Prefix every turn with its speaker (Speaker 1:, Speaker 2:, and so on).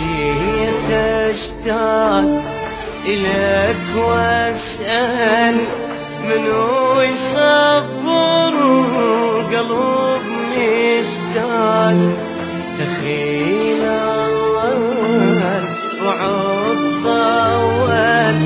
Speaker 1: جيت اشتاق إلك واسأل منو يصبر قلب مشتاق دخيل أول وعود طول